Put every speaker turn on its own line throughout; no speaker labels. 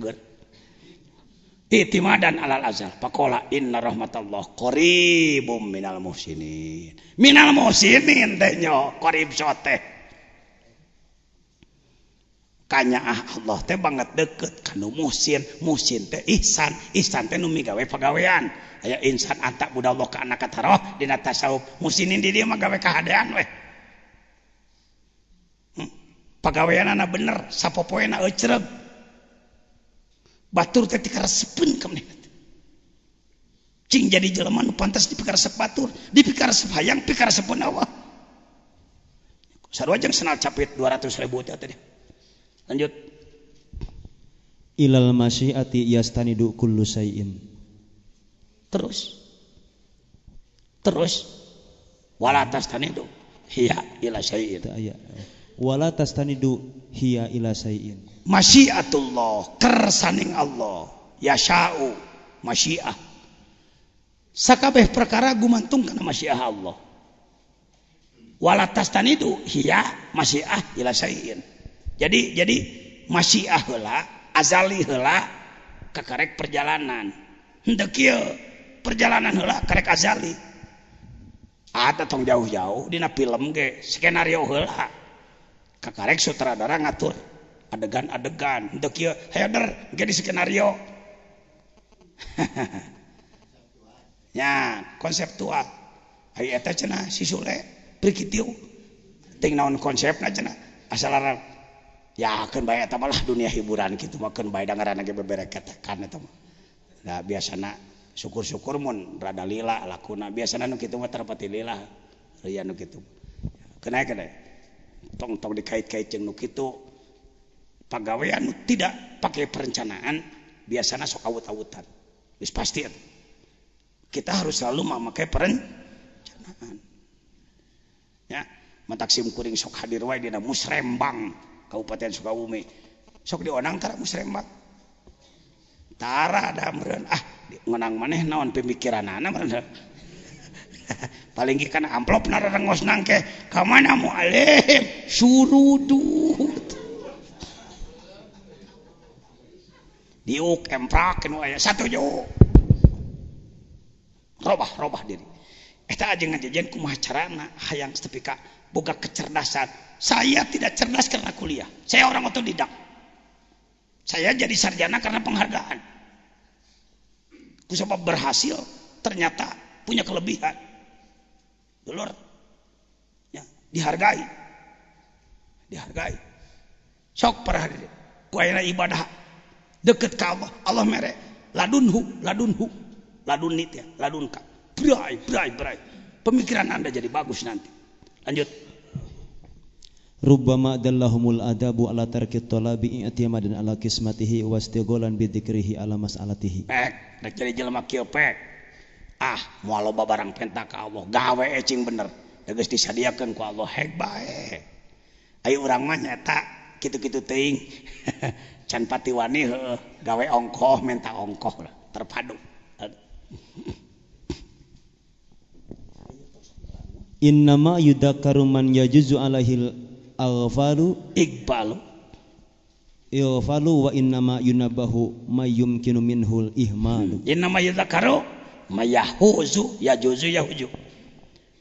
cager. Itimadan alal azal. Pakola inna rahmatallah qaribum minal muhsinin. Minal muhsinin teh nyo qarib soteh. Kanya Allah teh banget deket kanu muhsin. Muhsin teh ihsan. Ihsan teh nu migawe pagawean. Aya insan anta budallah ka anak kataroh dina tasawuf. Muhsinin di dieu mah gawe kahadean we. Pagaweanana bener sapopoena eucreug. Batur teh dikaresepeun ka manehna. Cing jadi jelema nu pantas dipikaresep batur, dipikaresep hayang, pikaresepeun Allah. Sarua jeung senal capit 200.000 teh. Lanjut.
Ilal masyiati yastanidu kullu syai'in.
Terus wala tastanidu hiya ila syai'in.
Wala tastanidu hiya ila syai'in.
Masyiatullah kersaning Allah yasha'u masyiah sakabeh perkara gumantung kana masyiah Allah wala tastanidu hiya masyiah ila syai'in. Jadi masyiah heula azali heula kakarek perjalanan henteu kieu perjalanan heula karek azali ada tong jauh-jauh dina film ge skenario heula kakarek sutradara ngatur adegan untuk kieu header jadi skenario nya konseptual aya eta cenah si Sule beri kitu ting naon konsepna cenah asal arang ya keun bae eta mah dunia hiburan kitu mah keun bae dangaranna ge bebereket kan eta mah da biasana syukur-syukur mun rada lila lakuna biasana nu kitu mah terpati lila reuya nu kitu keneh tong dikait-kait jeung nu kitu. Pagawean tidak pakai perencanaan biasanya sok awut-awutan. Wis pasti itu. Kita harus selalu memakai perencanaan. Ya, matak sim kuring sok hadir wae dina Musrembang, Kabupaten Sukabumi. Sok dionang tara Musrembang. Tara da meureun ngonang maneh naon pemikiranana meureun. Paling ge kana amplop nararengos nang ke ka mana mualim surudut. Diuk emprak nu aya satuju robah diri eta aja ngajajan kumaha carana hayang tepi ka boga kecerdasan. Saya tidak cerdas karena kuliah, saya orang otodidak, saya jadi sarjana karena penghargaan kusabab berhasil ternyata punya kelebihan dulur ya, dihargai sok para hadirin ku aya ibadah deket ka Allah mere ladunit ya ladunka brai pemikiran Anda jadi bagus nanti. Lanjut.
Rubbama dallahumul adabu ala tarkit talabi i'timadan ala qismatihi wa istigholan bi dzikrihi ala mas'alatihi.
Rek jadi jelema kieu pek. Moal loba barang penta ka Allah gawe ecing bener. Da geus disadiakeun ku Allah heg bae. Ayo urang mah nyata kitu-kitu teuing. Can pati wani gawe ongkoh minta ongkoh terpadu.
Innama yudakaru man yajuzu alahil aghfalu
iqbalu
wa innama yunabahu mayyumkinu minhul ihmalu.
Innama yudakaru mayahuzu yajuzu yahuju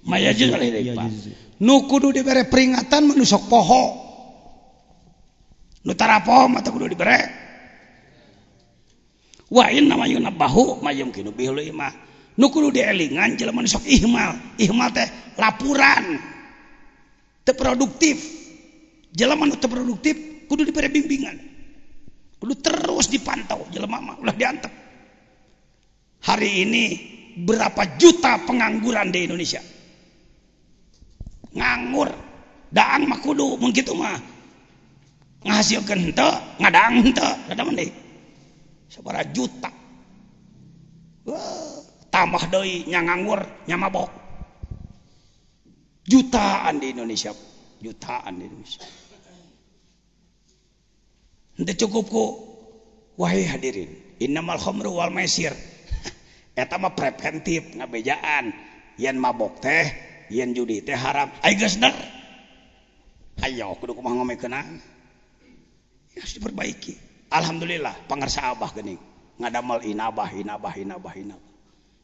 mayajuzu alahil iqbal. Nu kudu dibere peringatan manu sok poho nu tarapoh mah teu kudu dibere. Wa inna ma yunabbahu ma yumkinu bihul imah. Nu kudu dielingan jelema nu sok ihmal. Ihmal teh lapuran. Teu produktif. Jelema nu teu produktif kudu dibere bimbingan. Kudu terus dipantau jelema mah ulah diantep. Hari ini berapa juta pengangguran di Indonesia? Nganggur. Daan mah kudu mun kitu mah ngahasilkeun henteu, ngadang henteu, kada mah deui. Sabaraha juta. Tambah deui nya nganggur, nya mabok. Jutaan di Indonesia. Henteu cukup ku wahai hadirin, innamal khamru wal maisir. Eta mah preventif ngabejaan. Yen mabok teh, yen judi teh haram. Ai geus der. Hayo kudu kumaha ngomekeunna. Harus diperbaiki. Alhamdulillah pangarsa abah geuning ngadamel inabah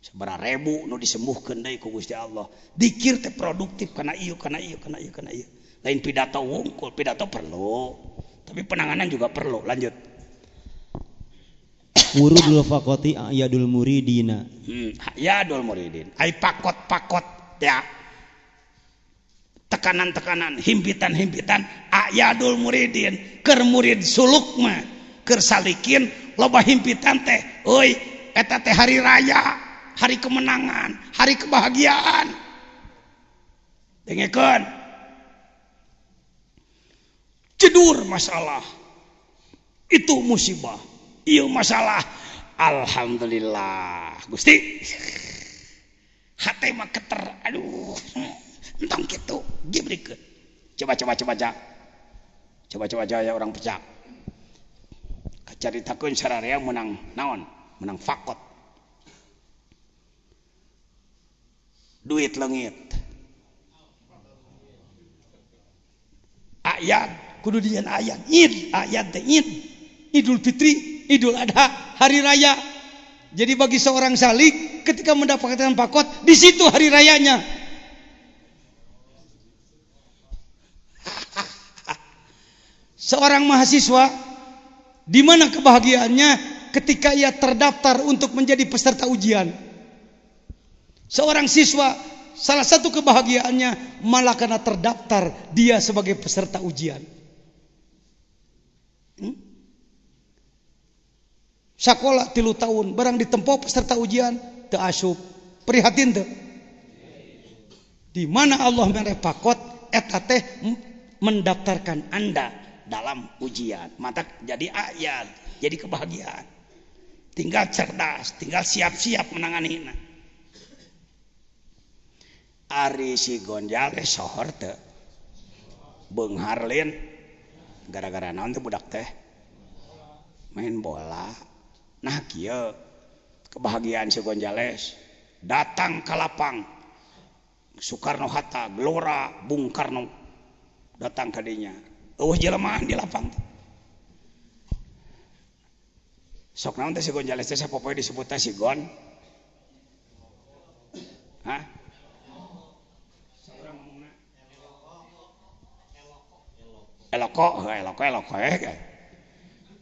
sabaraha ribu nu disembuhkeun deui ku Gusti Allah. Dikir teh produktif kana ieu. Lain pidato wungkul, pidato perlu, tapi penanganan juga perlu. Lanjut.
Wurudul faqati ayadul muridina.
Ayadul muridin. Ai pakot ya. Tekanan-tekanan, himpitan-himpitan ayadul muridin. Keur murid suluk mah, keur salikin loba himpitan teh. Euy, eta teh hari raya, hari kemenangan, hari kebahagiaan. Dengekeun. Cedur masalah. Itu musibah. Ieu masalah. Alhamdulillah. Gusti. Hate mah keter. Aduh. Entong kitu. Gibrikeun. Coba ya orang pecah. Kacaritakeun sararea menang naon? Menang fakot. Duit leungit. Ayat kudu dian ayat. Ayat teh Idul Fitri, Idul Adha, hari raya. Jadi bagi seorang salik ketika mendapatkan pakot, di situ hari rayanya. Seorang mahasiswa di mana kebahagiaannya ketika ia terdaftar untuk menjadi peserta ujian. Seorang siswa salah satu kebahagiaannya malah karena terdaftar dia sebagai peserta ujian. Sakola 3 tahun barang ditempuh peserta ujian teu asup. Prihatin teu? Di mana Allah mere pakot eta teh mendaftarkan Anda dalam ujian. Mata jadi ayat, jadi kebahagiaan. Tinggal cerdas, tinggal siap-siap menanganinya. Ari si Gonjales sohor teu? Beunghar lin gara-gara naon teh budak teh? Main bola. Nah kieu kebahagiaan si Gonjales datang ke lapang Soekarno Hatta, Gelora, Bung Karno datang ke dinya. Jelemahan di lapang. Sok naon teh si Gonjales teh sapopoe disebut teh si Gon. Hah?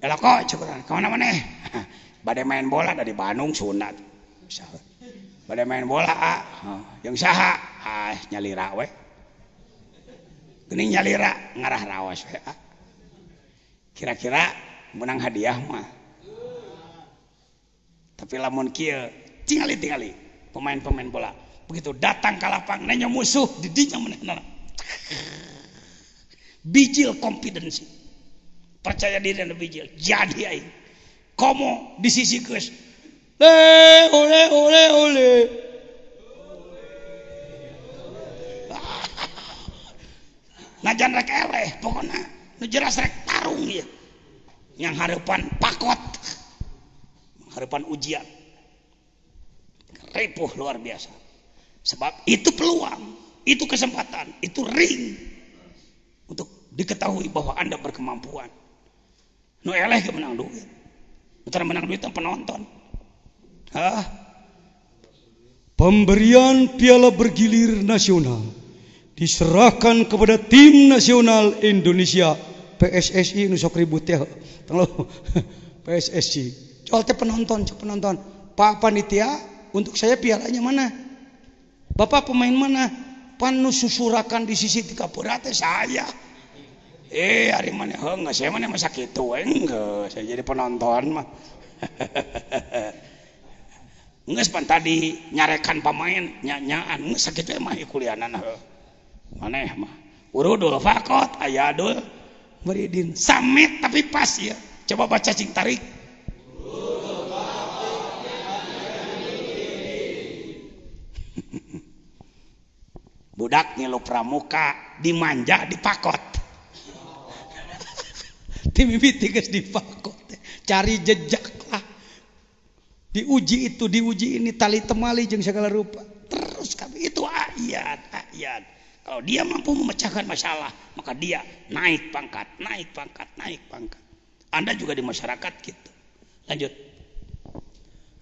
Eloko cukuran kemana maneh? Bade main bola dari Bandung sunat. Bade main bola yang saha? Nyalira we. Geuning nyalira ngarah rawas we. Kira-kira menang hadiah mah. Tapi lamun kieu tingali pemain-pemain bola begitu datang ke lapang nanya musuh di dinya manehna. Bijil confidence. Percaya diri dan bijil. Jadi aing. Komo di sisi geus. Ole. Najan rek eleh pokona. Nu jelas rek tarung ieu. Yang hareupan pakot. Hareupan ujian. Ripuh luar biasa. Sebab itu peluang, itu kesempatan, itu ring untuk diketahui bahwa Anda berkemampuan. Nu eleh ke menang duit. Utara menang duit penonton. Pemberian piala bergilir nasional diserahkan kepada tim nasional Indonesia PSSI nu sok ribut ya. PSSI. Soal teh penonton. Pak panitia, untuk saya pialanya mana? Bapak pemain mana? Panu susurakan di sisi 3 berat saya. Hari mana enggak saya mana masa kitu enggak saya jadi penonton mah. Geus pan tadi nyarekan pemain nyanyaan geus sakitu mah kuliahna maneh mah. Urudul faqat ayadul muridin. Samet tapi pas ya. Coba baca cing tarik. Budak ngilu pramuka dimanja dipakot. Timimiti geus dipakot. Cari jejak lah. Diuji itu, diuji ini, tali temali jeung segala rupa. Terus kami itu ayat. Kalau dia mampu memecahkan masalah, maka dia naik pangkat. Anda juga di masyarakat gitu. Lanjut.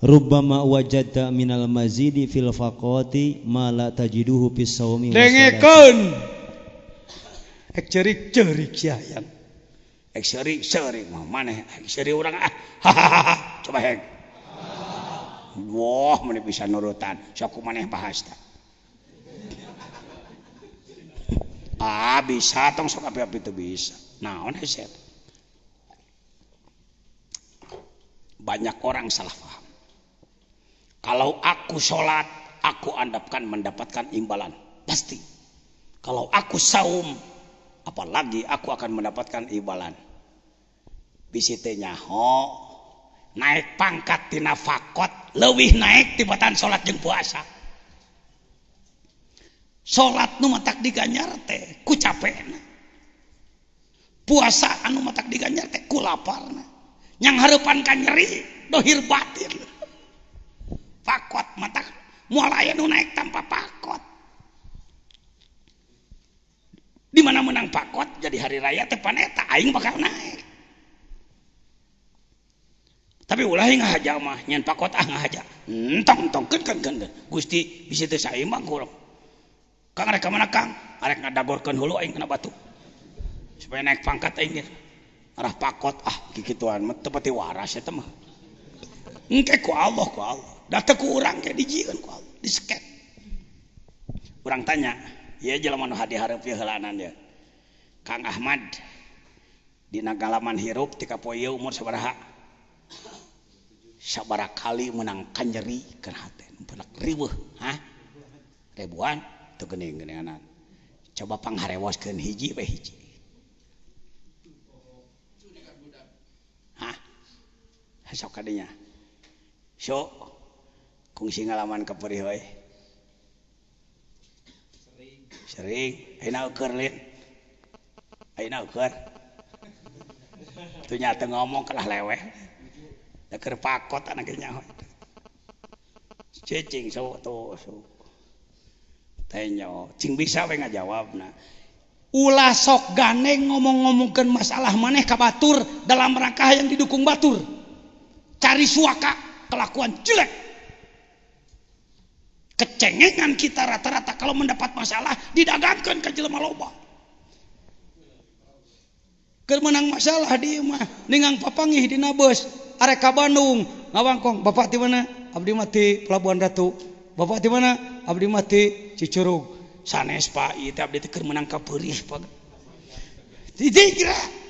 Rubbama wajadta minal mazidi fil faqati ma la tajiduhu fis shaumi
dengekeun ek cerik-cerik sayang ek serik mah maneh ek serik urang coba hek wah maneh bisa nurutan sok maneh bahas tah bisa tong sok api-api teu bisa naon hese banyak orang salah paham. Kalau aku sholat, aku mendapatkan imbalan. Pasti. Kalau aku saum, apalagi aku akan mendapatkan imbalan. Bisitenya naik pangkat tina fakot, leuwih naik tibatan sholat jeung puasa. Sholat nu matak diganyar teh ku capekna. Puasa anu matak diganyar teh ku laparna. Nyang hareupan ka nyeri, dohir batin. Pakot mata moal aya nu naik tanpa pakot. Di mana menang pakot jadi hari raya teh paneta aing bakal naik. Tapi ulah ngahaja mah nyen pakot ngahaja. Entong kan. Gusti bisi teu saimbang kurang. Kang rek ka mana Kang? Arek ngadagorkeun hulu aing kena batu. Supaya naik pangkat aing arah pakot kikituan mah teu pati waras eta mah. Engke ku Allah. Datang ke orang kayak dijieun ku Allah, disket. Orang tanya, ya jelema nu hadi hareup ieu heulanan dia. Kang Ahmad dina galaman hirup tika poe umur sabaraha? Sabaraha kali menang nyeri keur hate, peunak riweuh, ribuan teu geuning-geuninganan. Coba pangharewoskeun hiji we hiji. Sok kadinya. So kungsi ngalaman keperih we sering ayeuna eukeur lin ayeuna eukeur teu nya teu ngomong kalah leweh da keur pakot anak nyaho cicing so teh nyaho cing bisa we ngajawabna ulah sok ganeng ngomong-ngomongkeun masalah maneh ka batur dalam rangka yang didukung batur cari suaka kelakuan jelek. Kecengengan kita rata-rata kalau mendapat masalah didagangkan ke jelema loba. Keur menang masalah di mah ningang papangih dina beus arek ka Bandung ngawangkong bapak di mana? Abdi mah ti Pelabuhan Ratu. Bapak di mana? Abdi mah ti Cicurug. Sanes Pak ieu teh abdi teh keur menang ka peurih Pak. Dikira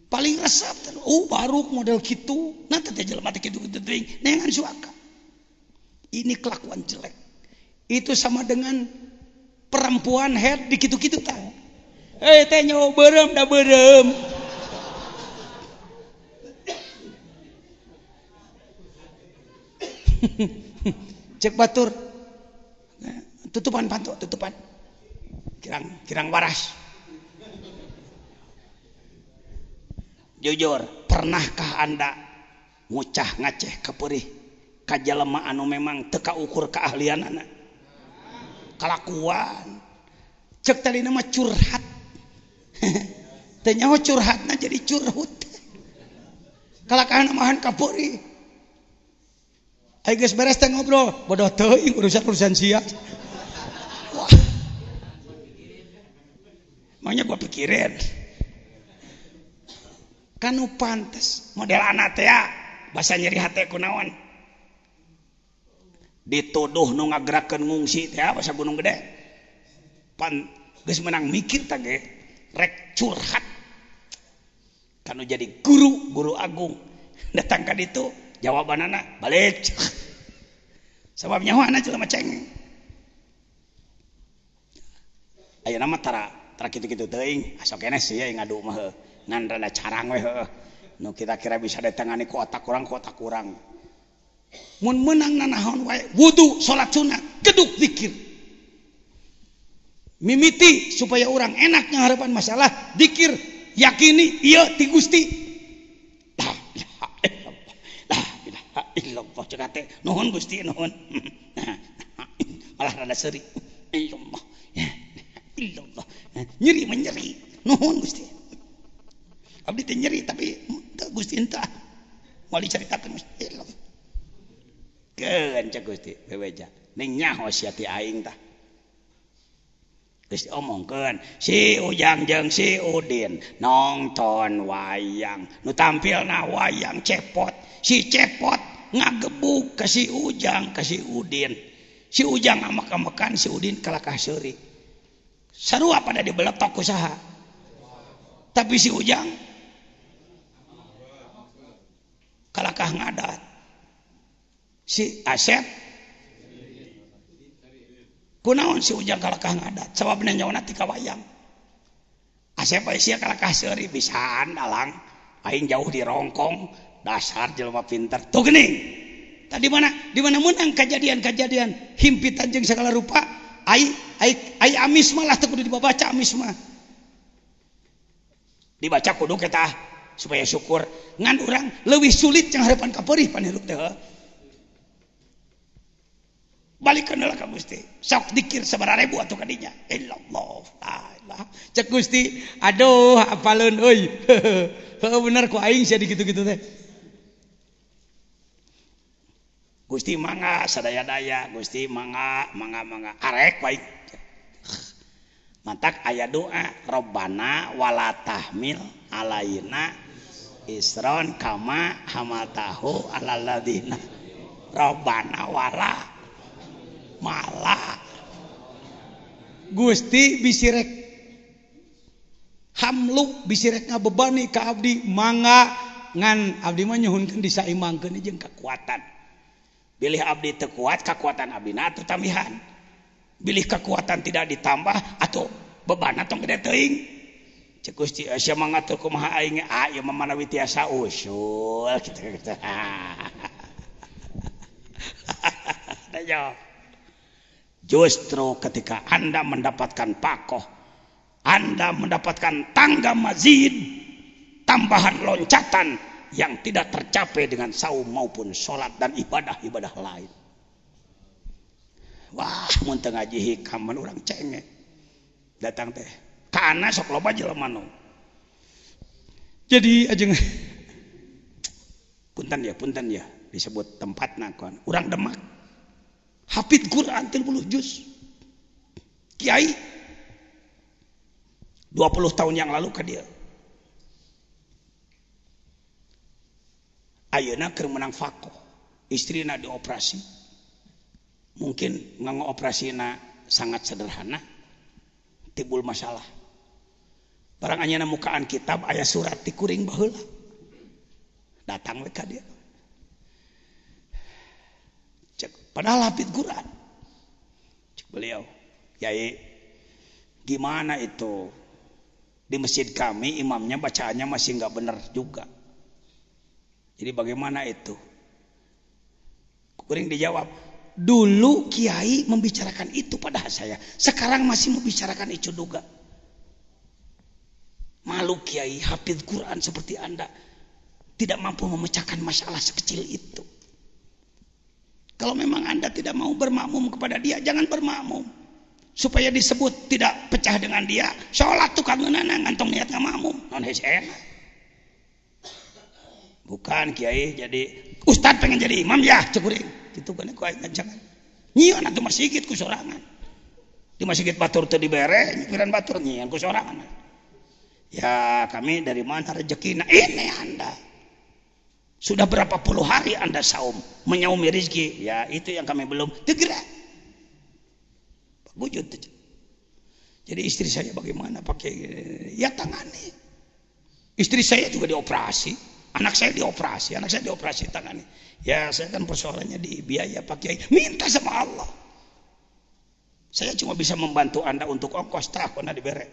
paling resep baru model gitu nanti teh jelema teh kitu-kitu teuing nengan suaka ini kelakuan jelek itu sama dengan perempuan head di kitu-kitu tah teh nyawa beureum da beureum cek batur tutupan kirang waras. Jujur, pernahkah Anda ngucah ngaceh keperih ka jalema anu memang teu kaukur keahlianana? Kalakuan. Cek tadi nama curhat. Teu nyaho curhatna jadi curhut. Kalakahan amahan kapuri. Ayo geus beres teh ngobrol, bodoh teuing urusan sia. Wah. Makanya gua pikirin. Kanu pantes model anak teh bahasa nyeri hate kunaon dituduh nu ngagerakkeun ngungsi teh bahasa Gunung Gede pan geus menang mikir tah ge rek curhat kanu jadi guru agung datang ka ditu jawabanana balik sabab nyawana jelema cengeng ayeuna mah tara kitu-kitu teuing asa keneh sia ngadu mah ngan rada carang we nu kira-kira bisa ditangani ku otak kurang mun meunang nanaon wae wudu salat sunat geduk zikir mimiti supaya orang enak ngaharapan masalah zikir yakini ieu ti Gusti la ilaha illallah cenah teh nuhun Gusti nuhun malah rada seuri illallah nyeri menyeri nuhun Gusti abdi teh nyeri tapi Gusti entah mau diceritakeun mesti keun cek Gusti bebeja ning nyaho sia ti aing tah geus omongkeun si Ujang jeung si Udin nonton wayang nu tampilna wayang cepot si cepot ngagebuk ka si Ujang ka si Udin si Ujang amak-amakan si Udin kalakah seuri sarua pada dibeletok ku saha tapi si Ujang kalakah ngadat si Asep kunaon si Ujang kalakah ngadat sababna nyawana ti kawayang Asep sia kalakah seuri bisaan alang aing jauh di rongkong dasar jelema pinter tuh geuning tadi mana di mana menang kejadian-kejadian himpitan jeung segala rupa ai amis malah teu kudu dibaca amis mah dibaca kudu kita supaya syukur ngan urang leuwih sulit jeung hareupan kapeurih pan hirup teh balikeun heula ka Gusti sok dikir sabaraha ribu atuh kadinya illallah la cek Gusti aduh apaleun euy heuh bener ku aing sia dikitu-kitu teh Gusti mangga sadaya-daya Gusti mangga arek baik mantak aya doa Rabbana wala tahmil alaina isron kama hamaltahu alal ladina Rabbana wala malah Gusti bisirek hamlu bisirek ngabebani ka abdi mangga ngan abdi mah nyuhunkeun disaimangkeun jeung kekuatan bilih abdi teu kuat kekuatan abdina atuh tambihan bilih kekuatan tidak ditambah atau beban atau gede teuing cek Gusti sia mangatur kumaha aing ieu mah manawi tiasa usul kitu justru ketika Anda mendapatkan pakoh Anda mendapatkan tangga mazid tambahan loncatan yang tidak tercapai dengan saum maupun sholat dan ibadah-ibadah lain. Wah, mun teu ngaji hikam mun urang cengeng. Datang teh kana sok loba jelema nu. Jadi ajeng punten ya disebut tempatna kon. Urang Demak. Hafid Quran 30 juz. Kiai 20 tahun yang lalu ka dia. Ayeuna keur menang fakoh istrina dioperasi mungkin nganggo operasina sangat sederhana timbul masalah barang anyana mukaan kitab aya surat dikuring baheula datang we ka dia cek padahal hafid Quran cek beliau Yai gimana itu di masjid kami imamnya bacaannya masih nggak benar juga. Jadi bagaimana itu? Kuring dijawab, dulu Kiai membicarakan itu pada saya. Sekarang masih membicarakan itu juga. Malu Kiai hafid Quran seperti Anda tidak mampu memecahkan masalah sekecil itu. Kalau memang Anda tidak mau bermakmum kepada dia, jangan bermakmum. Supaya disebut tidak pecah dengan dia, sholat tukang ngeunana ngantong niat ngamakmum. Non hesena. Bukan Kiai jadi ustad pengen jadi imam ya cekuring gitu kan ku aing jangan nyieun atuh masjid ku sorangan di masjid batur teu dibere nyieun batur nyieun ku sorangan ya kami dari mana rezekina ini Anda sudah berapa puluh hari Anda saum menyaumi rezeki ya itu yang kami belum tegera wujud jadi istri saya bagaimana pakai ya tangani istri saya juga dioperasi anak saya dioperasi tangannya. Ya saya kan persoalannya di biaya pakai minta sama Allah. Saya cuma bisa membantu Anda untuk ongkos tah kona dibere.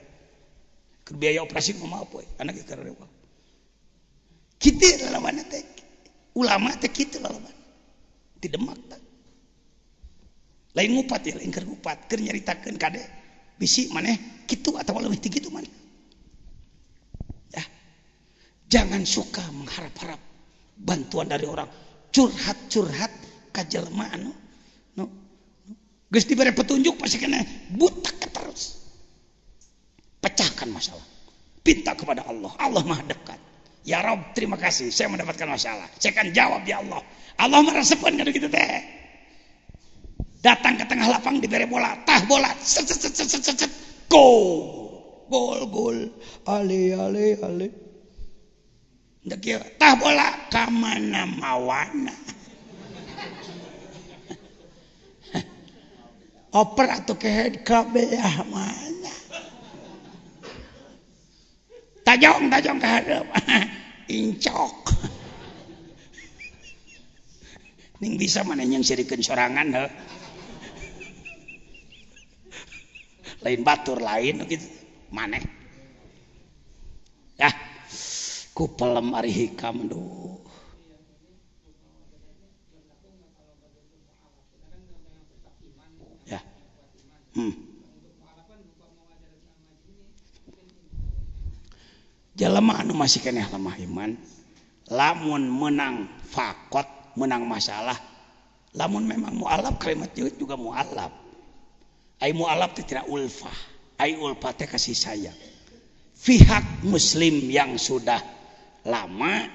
Ke biaya operasi mah apa anak keur rewa. Kitu lalaman teh. Ulama teh kitu lalaman. Di Demak teh. Lain ngupat ya, lain keur ngupat, keur nyaritakeun kade bisi maneh kitu atawa leuwih ti kitu maneh. Jangan suka mengharap-harap bantuan dari orang. Curhat-curhat ka jelema anu geus dibere petunjuk pasti kena butak terus. Pecahkan masalah. Pinta kepada Allah. Allah Maha dekat. Ya Rob, terima kasih. Saya mendapatkan masalah. Saya akan jawab ya Allah. Allah meresepkan kalau gitu teh. Datang ke tengah lapang diberi bola. Tah bola. Set, set, set, set, set, set. Gol. Gol, gol. Ale, ale, ale. Tah bola. Kamana mawana. Oper atau kehead kabelah mana. Tajong ke hadap. Incok. Ning bisa mana yang sirikeun sorangan he. Lain batur lain gitu. Maneh. Ya. Ku pelem ari hikam duh. Ya. Jelema anu masih keneh lemah iman, lamun menang fakot, menang masalah, lamun memang mualaf kalimat juga mualaf. Ai mualaf teh tidak ulfah, ai ulfah teh kasih sayang. Pihak muslim yang sudah lama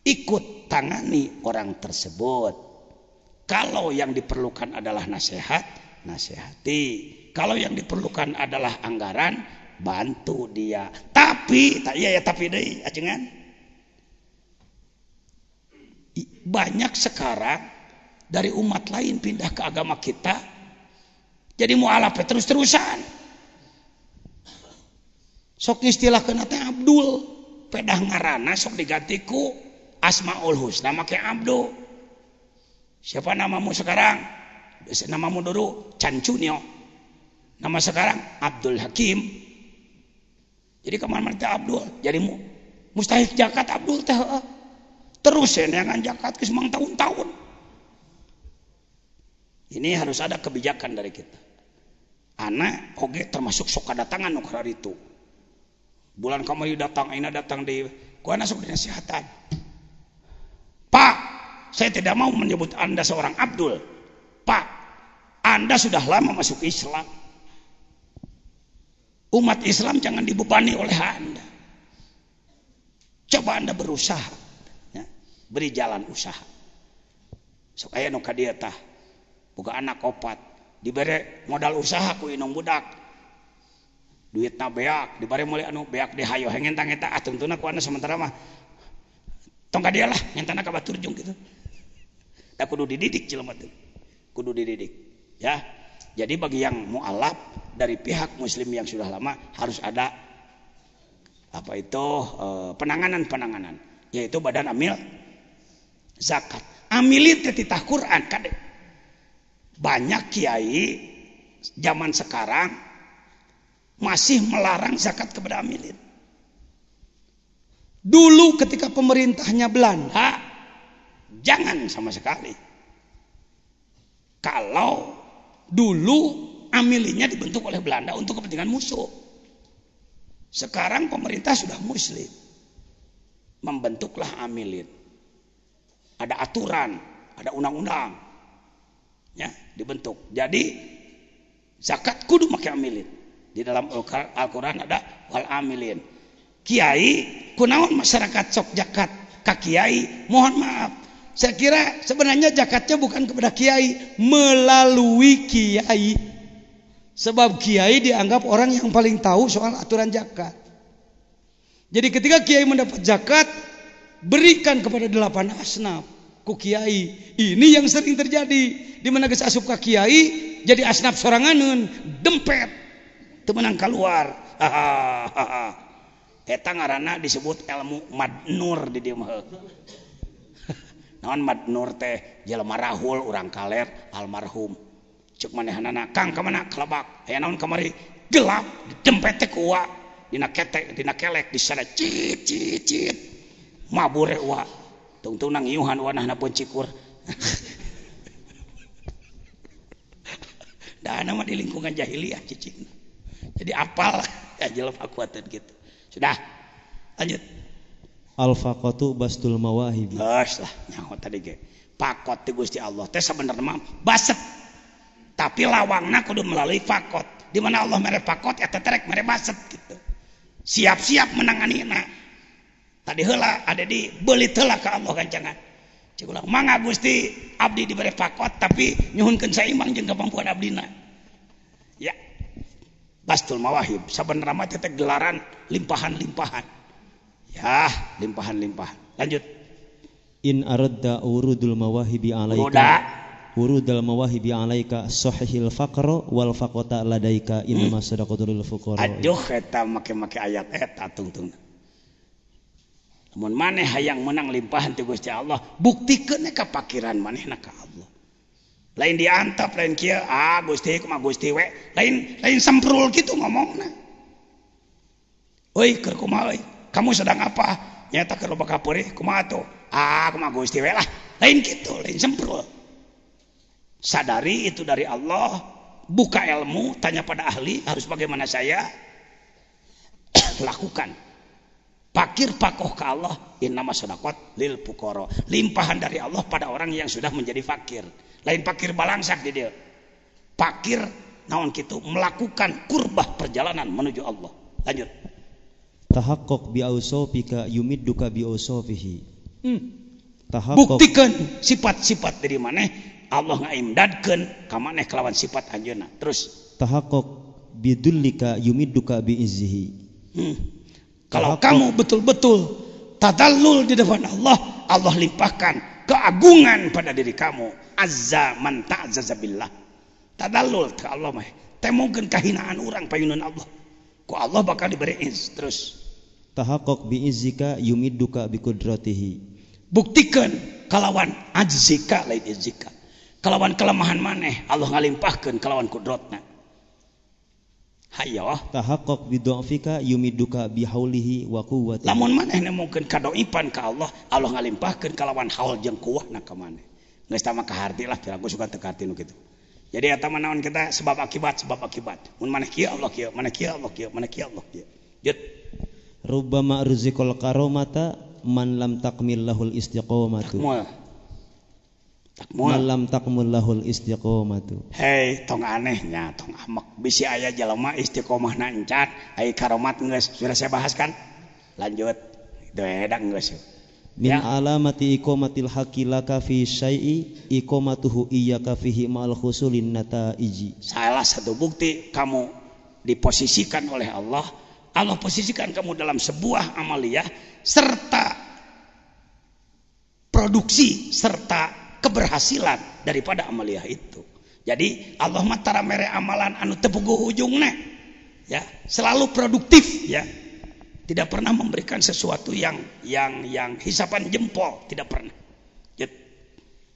ikut tangani orang tersebut. Kalau yang diperlukan adalah nasihat, nasihati. Kalau yang diperlukan adalah anggaran, bantu dia. Tapi tapi deui ajengan. Banyak sekarang dari umat lain pindah ke agama kita jadi mualaf terus-terusan. Sok istilahkeun teh Abdul, pedah ngaranna sok diganti ku Asmaul Husna make Abdul. Siapa namamu sekarang? Namamu dulu Cancunyo. Nama sekarang Abdul Hakim. Jadi kemana-mana teh Abdul. Jadi mustahik zakat Abdul teh terus dengan zakat ke semang tahun-tahun. Ini harus ada kebijakan dari kita. Anak oge termasuk sok kadatangan nu itu. Bulan kamari datang, aina datang di kuana sok dinasihatan. Pak, saya tidak mau menyebut Anda seorang Abdul. Pak, Anda sudah lama masuk Islam. Umat Islam jangan dibebani oleh Anda. Coba Anda berusaha. Ya, beri jalan usaha. Sok aya nu ka dieu tah. Boga anak opat. Dibere modal usaha ku inung budak. Duitna beak. Dibere mulai anu beak dihayo. Hengentang eta atuntuna ku anu sementara mah. Tong ka dieu lah. Ngentana ka baturjung gitu. Da kudu dididik jelema teh. Kudu dididik. Ya. Jadi bagi yang mualaf dari pihak muslim yang sudah lama harus ada apa itu penanganan yaitu badan amil zakat. Amilin teh titah Quran kade. Banyak kiai zaman sekarang masih melarang zakat kepada amilin. Dulu ketika pemerintahnya Belanda jangan sama sekali. Kalau dulu amilinya dibentuk oleh Belanda untuk kepentingan musuh. Sekarang pemerintah sudah muslim. Membentuklah amilin. Ada aturan, ada undang-undang. Ya, dibentuk. Jadi zakat kudu make amilin. Di dalam Al-Qur'an ada wal amilin. Kiai, kunaon masyarakat sok zakat ka kiai? Mohon maaf. Saya kira sebenarnya zakatnya bukan kepada kiai, melalui kiai. Sebab kiai dianggap orang yang paling tahu soal aturan zakat. Jadi ketika kiai mendapat zakat, berikan kepada 8 asnaf ku kiai. Ini yang sering terjadi. Di mana geus asup ka kiai, jadi asnaf soranganeun, dempet. Teu meunang keluar. Eta ngaranna disebut ilmu madnur di dieu mah. Naon madnur teh jelema rahul urang kaler almarhum. Cek manehanana Kang ka mana kelebak. Aya naon kamari gelap dempet teh ku wa dina ketek dina kelek disana cit cit cit. Mabure wa. Tungtung nang iuhan wanahna pun cikur. Da nama di lingkungan jahiliyah cicing. Jadi apal ya jelema kuateun gitu. Sudah. Lanjut.
Al-faqatu bastul mawahib.
Geus lah nyaho tadi ge. Fakot ti Gusti Allah teh sabenerna mah baset. Tapi lawangna kudu melalui fakot. Di mana Allah mere fakot eta terek mere baset gitu. siap-siap menanganina. Tadi heula ada di beulit heula ka Allah kancangan. Cik ulang mangga Gusti abdi diberi fakot tapi nyuhunkeun saimbang jeung kemampuan abdina. Ya. Bastul mawahib sabenerna mah teh gelaran limpahan-limpahan. Ya, limpahan-limpahan. Lanjut.
In aradda urudul mawahibi alaika.
Udah.
Urudul mawahibi alaika sahihil faqra wal faqata ladaika innama sadaqatul lil fuqara.
Aduh eta make-make ayat eta tungtung. Mun maneh hayang menang limpahan ti Gusti Allah, buktikeun ka pakiran manehna ka Allah. Lain diantap lain kieu, Gusti kumaha Gusti we. Lain semprul kitu ngomongna. Euy keur kumaha euy? Kamu sedang apa? Nyata keur loba kapeurih kumaha atuh? Kumaha Gusti we lah. Lain kitu, lain semprul. Sadari itu dari Allah, buka ilmu, tanya pada ahli, harus bagaimana saya lakukan. Fakir pakoh ke Allah, innama sadaqat lil fuqara. Limpahan dari Allah pada orang yang sudah menjadi fakir. Lain fakir balangsak di dia. Fakir naon kitu melakukan kurbah perjalanan menuju Allah. Lanjut.
Tahaqqaq bi ausofika yumidduka bi ausofihi.
Buktikan sifat-sifat dari maneh Allah ngaimdadkeun ka maneh kelawan sifat anjeunna. Terus
tahaqqaq bidullika yumidduka bi izzihi.
Kalau kamu betul-betul tadallul di depan Allah, Allah limpahkan keagungan pada diri kamu. Azza man ta'azzaza billah. Tadallul ke Allah mah. Teh mungkin kahinaan orang payunan Allah. Ku Allah bakal diberi izz. Terus
tahaqqaq bi izzika yumidduka bi qudratihi.
Buktikan kalawan ajzika lain izzika. Kalawan kelemahan maneh Allah ngalimpahkeun kalawan kudratna. Hayo
tahaqqaq bi dha'fika yumidduka bi haulihi wa quwwatihi.
Lamun maneh nemongkeun kadoipan ka Allah, Allah ngalimpahkeun kalawan haul jeung kuwahna ka maneh. Geus tama ka harti lah piraku suka teu karti nu kitu. Jadi eta mah naon kita sebab akibat. Mun maneh kieu Allah kieu, maneh kieu Allah kieu, maneh kieu Allah kieu. Jut.
Rubbama rizqal karamata man lam takmil lahul istiqomatu. Man lam takmul lahul istiqomatu.
Hei, tong anehnya, tong amek. Bisi aya jelema istiqomahna encat, ai karomat geus. Sudah saya bahas kan? Lanjut. Itu edak geus.
Min alamati iqamatil haqqi laka fi syai'i iqamatuhu iyyaka fihi ma'al husulin nataiji.
Salah satu bukti kamu diposisikan oleh Allah. Allah posisikan kamu dalam sebuah amaliyah serta produksi serta keberhasilan daripada amaliyah itu. Jadi Allah mah tara mere amalan anu teu puguh ujungna. Ya, selalu produktif ya. Tidak pernah memberikan sesuatu yang hisapan jempol, tidak pernah.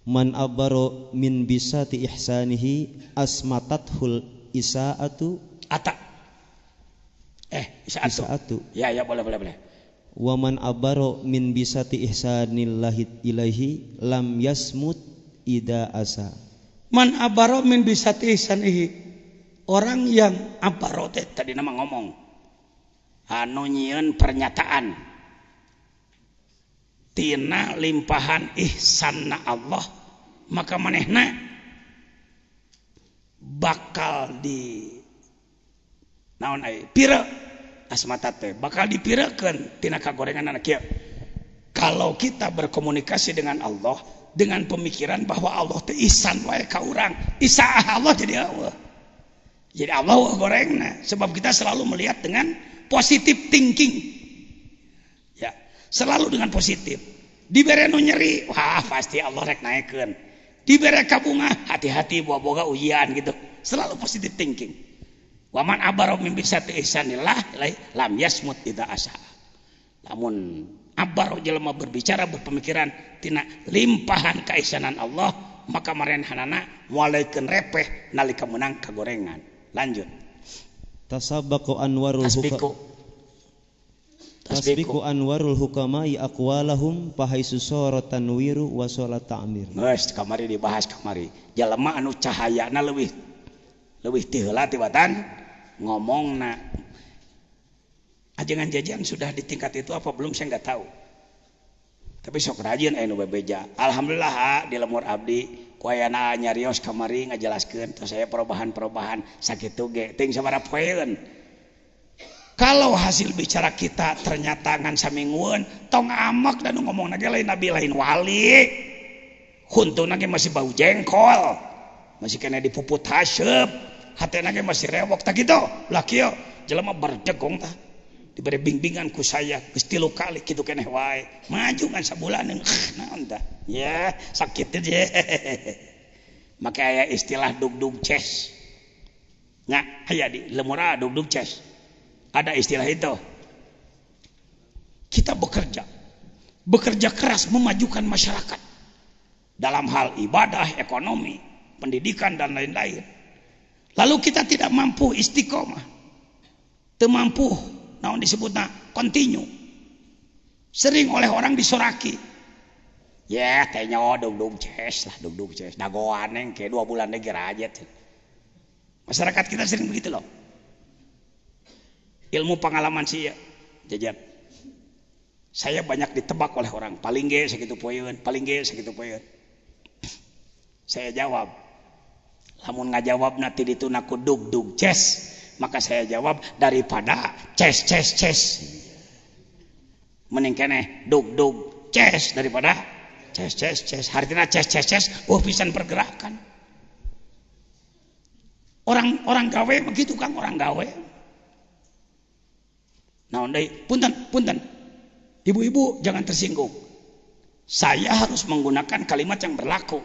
Man abaro min bisati ihsanihi asmatathul isaatu isaatu. Ya boleh. Wa man abaro min bisati ihsanillahi ilaihi lam yasmut ida asa.
Man abaro min bisati ihsanihi, orang yang abaro tadi nama ngomong anu nyieun pernyataan tina limpahan ihsanna Allah, maka manehna bakal di naon aya pira asmata teh bakal dipirekeun tina kagorengan anak kieu. Kalau kita berkomunikasi dengan Allah dengan pemikiran bahwa Allah teh ihsan wae ka urang, isaah Allah jadi Allah. Jadi Allah gorengna sebab kita selalu melihat dengan positive thinking. Ya, selalu dengan positif. Dibere nu nyeri, wah pasti Allah rek naekeun. Dibere kabunga, hati-hati boga ujian gitu. Selalu positive thinking. Waman abaro min bisati ihsanillah lam yasmut idza asa. Lamun abaro jelema berbicara berpemikiran tina limpahan kaihsanan Allah, maka marenhanana mualaikeun repeh nalika meunang kagorengan. Lanjut.
Tasabaqu anwarul hukamai aqwalahum fahaisu sara tanwiru wa salat ta'mir.
Geus kamari dibahas kamari. Jalema anu cahayana leuwih ti heula tibatan ngomongna. Ajengan-jajan sudah di tingkat itu apa belum saya enggak tahu. Tapi sok rajin anu bebeja. Alhamdulillah di lemur abdi kuayana nyarios kamari ngajelaskeun tos saya perubahan-perubahan sakitu ge teuing sabaraha poeun. Kalau hasil bicara kita ternyata ngan samingguan, tong amak dan ngomong lagi lain nabi lain wali, huntu lagi masih bau jengkol, masih kena dipuput hasep, hati lagi masih rewok tak gitu, laki yo, jelema berjegong tah, diberi bimbingan ku saya, gestilu kali gitu kena wae, maju kan sebulan, naon tah, ya sakit aja, makanya istilah dug ces, nggak, aya di lemura dug ces. Ada istilah itu. Kita bekerja keras memajukan masyarakat dalam hal ibadah, ekonomi, pendidikan dan lain-lain. Lalu kita tidak mampu istiqomah, tidak mampu, naon disebutnya continue. Sering oleh orang disoraki. Ya, tehnya dug ces lah, dug ces. Dagoan yang kayak 2 bulan lagi rajat. Masyarakat kita sering begitu loh. Ilmu pengalaman sih ya, jajan. Saya banyak ditebak oleh orang. Paling ge segitu poeun, paling ge segitu poeun. Saya jawab. Lamun ngajawab nanti ditu naku dug ces, maka saya jawab daripada ces. Mending keneh dug ces daripada ces. Hartina ces. Pisan pergerakan. Orang gawe begitu Kang, orang gawe. Nah, punten, ibu-ibu jangan tersinggung. Saya harus menggunakan kalimat yang berlaku.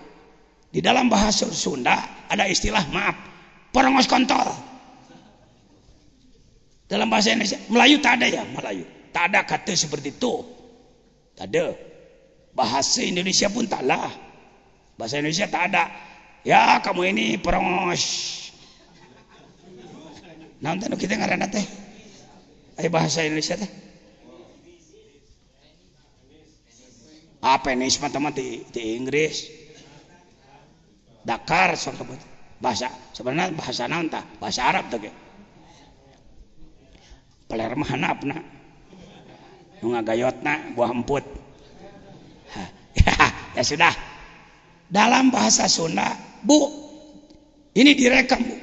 Di dalam bahasa Sunda ada istilah maaf, porongos kontol. Dalam bahasa Indonesia, Melayu tak ada ya, Melayu. Tak ada kata seperti itu. Tak ada. Bahasa Indonesia pun tak lah. Bahasa Indonesia tak ada. Ya kamu ini porongos. Nah, kita ngarana teh. Bahasa Indonesia teh apa ini teman-teman di Inggris Dakar bahasa sebenarnya bahasa naon tah bahasa Arab teh peler mah hanapna nu ngagayotna buah emput ya sudah dalam bahasa Sunda Bu ini direkam Bu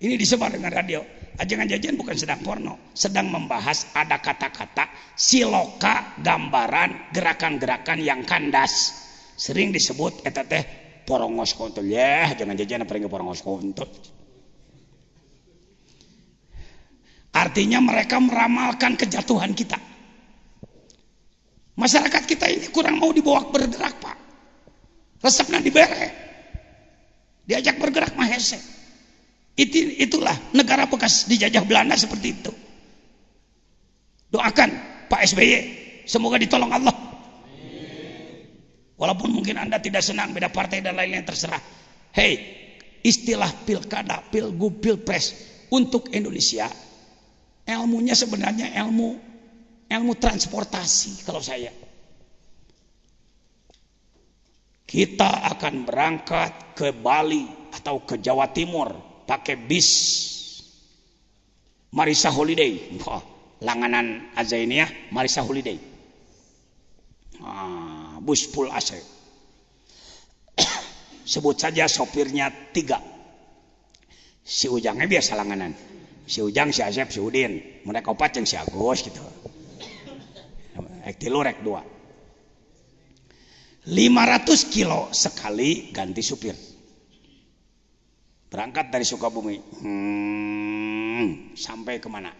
ini disebar dengan radio. Ajangan jajan bukan sedang porno, sedang membahas ada kata-kata siloka gambaran gerakan-gerakan yang kandas. Sering disebut eta teh porongos kontol ya, jangan jajan apa porongos kontol. Artinya mereka meramalkan kejatuhan kita. Masyarakat kita ini kurang mau dibawa bergerak Pak. Resepna dibere. Diajak bergerak mah hese. Itulah negara bekas dijajah Belanda seperti itu. Doakan Pak SBY semoga ditolong Allah. Walaupun mungkin Anda tidak senang beda partai dan lain-lain terserah. Hei, istilah pilkada, pilgub, pilpres untuk Indonesia ilmunya sebenarnya ilmu transportasi kalau saya. Kita akan berangkat ke Bali atau ke Jawa Timur pakai bis Marisa Holiday, langanan Azainiyah Marisa Holiday, bus full AC. Sebut saja sopirnya 3, si Ujangnya biasa langanan, si Ujang, si Asep, si Udin, mereka 4 yang si Agus gitu, ektilu rek 2, 500 kilo sekali ganti supir. Berangkat dari Sukabumi sampai kemana?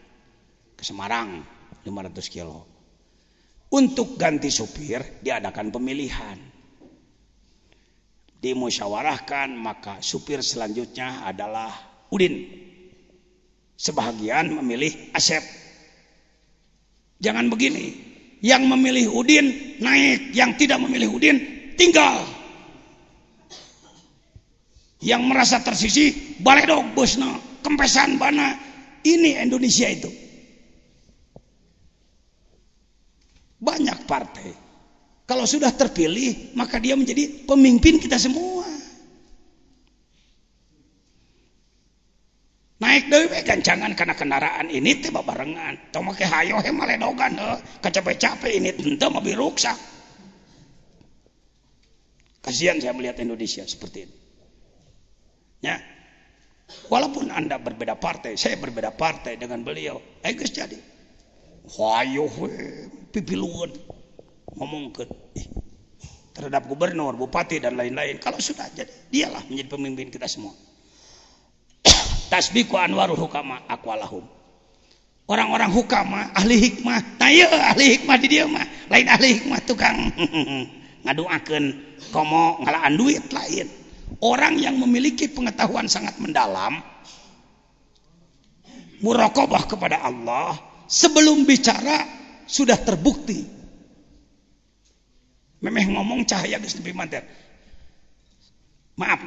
Ke Semarang 500 kilo. Untuk ganti supir diadakan pemilihan. Dimusyawarahkan maka supir selanjutnya adalah Udin. Sebahagian memilih Asep. Jangan begini. Yang memilih Udin naik, yang tidak memilih Udin tinggal. Yang merasa tersisih baledog bosna kempesan bana. Ini Indonesia itu banyak partai kalau sudah terpilih maka dia menjadi pemimpin kita semua. Naik dewe gancangan karena kendaraan ini teh babarengan tong make hayo he maledogan capek-capek ini teu mobil ruksak. Kasihan saya melihat Indonesia seperti ini. Ya. Walaupun Anda berbeda partai, saya berbeda partai dengan beliau, geus jadi. Hayo pipiluan ngomongkeun terhadap gubernur, bupati dan lain-lain. Kalau sudah jadi, dialah menjadi pemimpin kita semua. Tasbiqu anwarul hukama aqwalahum. Orang-orang hukama, ahli hikmah. Nah iya ahli hikmah di dia mah. Lain ahli hikmah tukang ngaduakeun komo ngalaan duit lain. Orang yang memiliki pengetahuan sangat mendalam, muraqabah kepada Allah, sebelum bicara sudah terbukti. Memeh ngomong cahaya geus nepi manter. Maaf,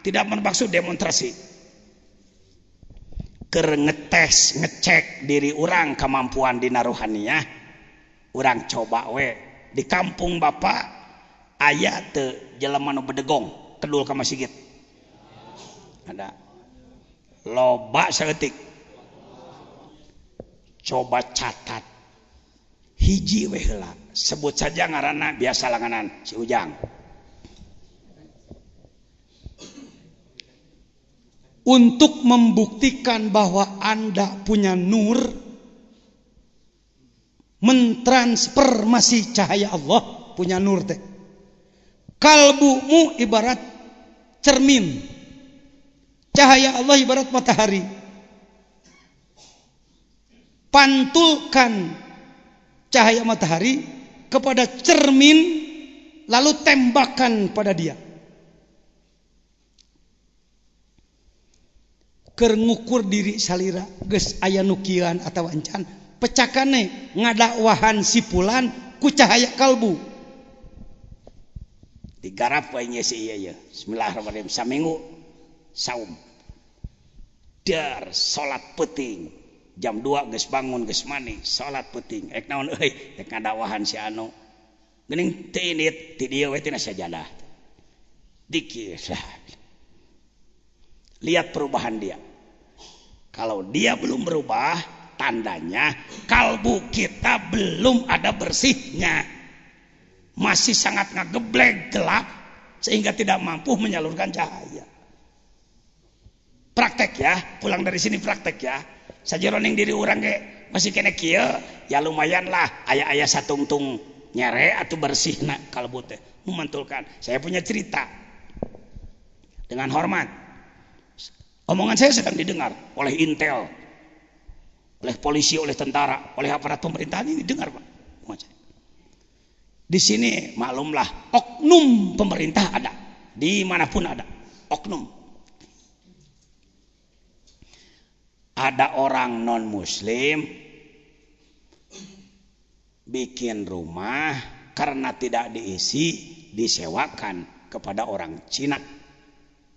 tidak bermaksud demonstrasi. Keur ngetes, ngecek diri orang kemampuan dina rohaniyah. Urang coba we di kampung Bapak aya teu jelema nu bedegong kedul ka masjid. Ada. Loba saeutik. Coba catat. Hiji we heula. Sebut saja ngaranna biasa langanan si Ujang. Untuk membuktikan bahwa Anda punya nur, mentransformasi cahaya Allah, punya nur teh. Kalbumu ibarat cermin, cahaya Allah ibarat matahari. Pantulkan cahaya matahari kepada cermin, lalu tembakan pada dia. Keur ngukur diri salira geus aya nukian atawa encan pecakane ngadakwahan si fulan ku cahaya kalbu digarap wae nya si ieu ya. Bismillahirrahmanirrahim. Saminggu saum dar salat peuting jam 2 geus bangun geus mani salat peuting ek naon euy ek ngadakwahan si anu geuning teu init ti dieu we tina sajadah dikir. Lihat perubahan dia. Kalau dia belum berubah, tandanya kalbu kita belum ada bersihnya. Masih sangat ngageblek gelap sehingga tidak mampu menyalurkan cahaya. Praktek ya, pulang dari sini praktek ya. Sajeroning diri orang ge masih kena kieu, ya lumayan lah aya-aya satungtung nyere atau bersihna kalbu teh memantulkan. Saya punya cerita. Dengan hormat. Omongan saya sedang didengar oleh Intel, oleh polisi, oleh tentara, oleh aparat pemerintahan ini didengar Pak. Di sini maklumlah oknum pemerintah ada, dimanapun ada oknum. Ada orang non Muslim bikin rumah karena tidak diisi disewakan kepada orang Cina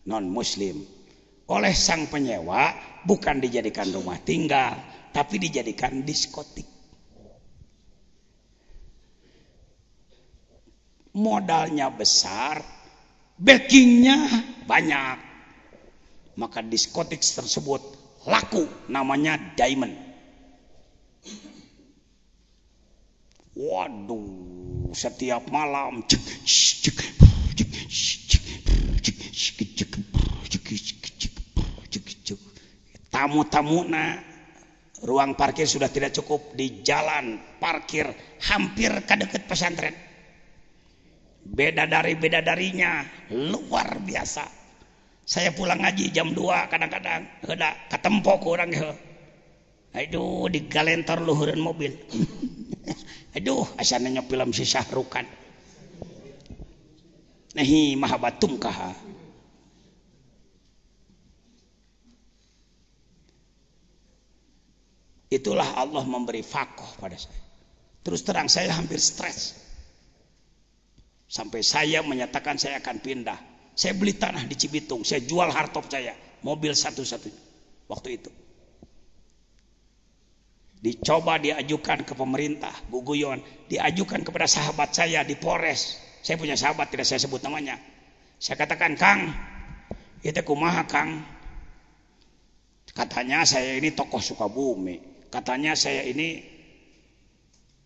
non Muslim. Oleh sang penyewa bukan dijadikan rumah tinggal tapi dijadikan diskotik. Modalnya besar, backingnya banyak, maka diskotik tersebut laku, namanya Diamond. Waduh, setiap malam tamu-tamuna ruang parkir sudah tidak cukup, di jalan parkir hampir ke dekat pesantren. Beda-darinya luar biasa. Saya pulang ngaji jam 2 kadang-kadang heuda katempo ku urang ge. Aduh digalentor luhureun mobil. Aduh asana nya film si Syahrukan. Nahi mahabatum kaha. Itulah Allah memberi fakoh pada saya. Terus terang saya hampir stres. Sampai saya menyatakan saya akan pindah. Saya beli tanah di Cibitung. Saya jual hardtop saya. Mobil satu-satunya. Waktu itu. Dicoba diajukan ke pemerintah. Guguyon. Diajukan kepada sahabat saya di Polres. Saya punya sahabat tidak saya sebut namanya. Saya katakan, Kang. Itu kumaha Kang. Katanya saya ini tokoh Sukabumi. Katanya saya ini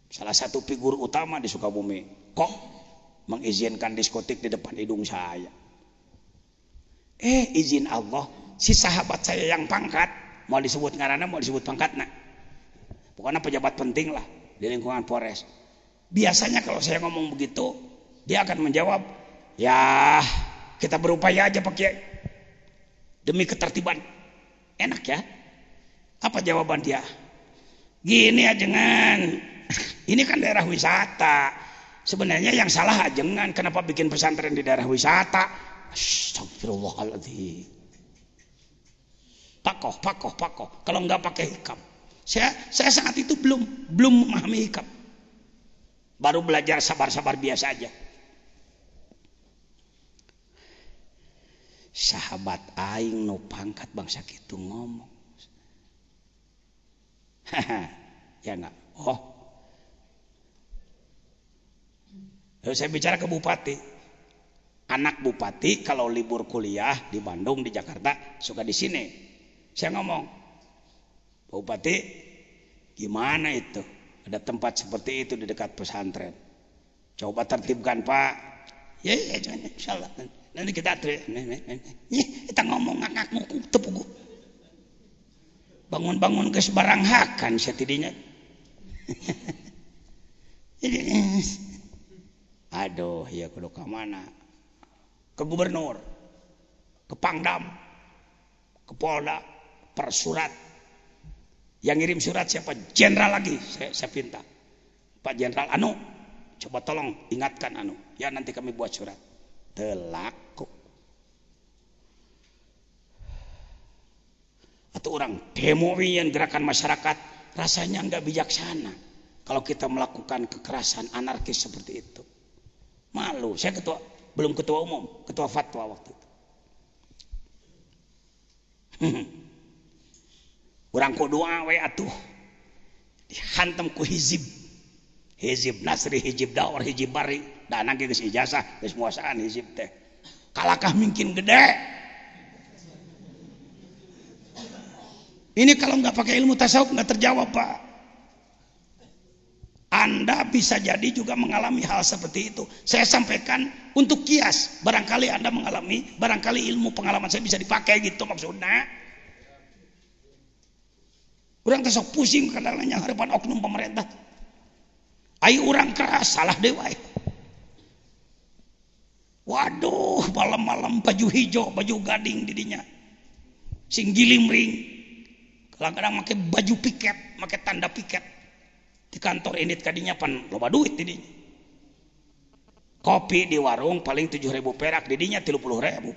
salah satu figur utama di Sukabumi. Kok mengizinkan diskotik di depan hidung saya? Izin Allah, si sahabat saya yang pangkat, mau disebut ngaranna, mau disebut pangkatna, pokoknya pejabat penting lah di lingkungan Polres. Biasanya kalau saya ngomong begitu, dia akan menjawab, ya kita berupaya aja Pak Kiai demi ketertiban. Enak ya. Apa jawaban dia? Gini ajengan, ini kan daerah wisata. Sebenarnya yang salah ajengan, kenapa bikin pesantren di daerah wisata? Astagfirullahaladzim. Pakoh. Kalau nggak pakai hikam, saya saat itu belum memahami hikam. Baru belajar sabar-sabar biasa aja. Sahabat aing nu pangkat bangsa kitu ngomong. Ya enggak. Lalu saya bicara ke bupati. Anak bupati kalau libur kuliah di Bandung, di Jakarta, suka di sini. Saya ngomong, Pak Bupati, gimana itu? Ada tempat seperti itu di dekat pesantren. Coba tertibkan Pak. Ya, insyaallah. Nanti kita kita ngomong ngakak tepugu. Bangun-bangun ke sebarang hakan setidinya. Aduh, ya kudu ka mana? Ke gubernur, ke Pangdam, ke Polda, per surat. Yang ngirim surat siapa? Jenderal lagi. Saya pinta. Pak Jenderal anu, coba tolong ingatkan anu. Ya nanti kami buat surat. Telaku. Atau orang demo yang gerakan masyarakat rasanya nggak bijaksana kalau kita melakukan kekerasan anarkis seperti itu. Malu. Saya belum ketua umum, ketua fatwa waktu itu. Urang kudoa we atuh dihantam ku hizib nasri, hizib dawar, hizib bari, dana geus ijazah geus muasaan hizib teh kalakah mungkin gede. Ini kalau nggak pakai ilmu tasawuf nggak terjawab Pak. Anda bisa jadi juga mengalami hal seperti itu. Saya sampaikan untuk kias, barangkali Anda mengalami, barangkali ilmu pengalaman saya bisa dipakai gitu maksudnya. Orang tesok pusing kadang-kadang harapan oknum pemerintah. Ayo orang keras salah dewa. Waduh, malam-malam baju hijau, baju gading didinya. Sing gilimring. Kadang-kadang pakai baju piket, pakai tanda piket. Di kantor ini kadinya pan loba duit didinya. Kopi di warung paling 7.000 perak, didinya 30.000.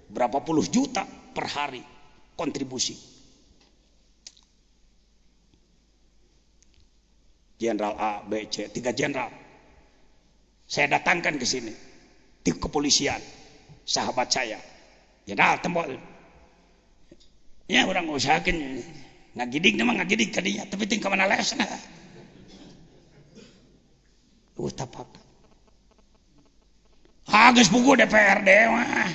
Berapa puluh juta per hari kontribusi. Jenderal A, B, C, 3 jenderal. Saya datangkan ke sini di kepolisian, sahabat saya. Jenderal tembok. Ya orang usahakan ngagidik memang ngagidik kadinya, tapi tingkah mana lesna. Tapak. Geus pugu DPRD mah.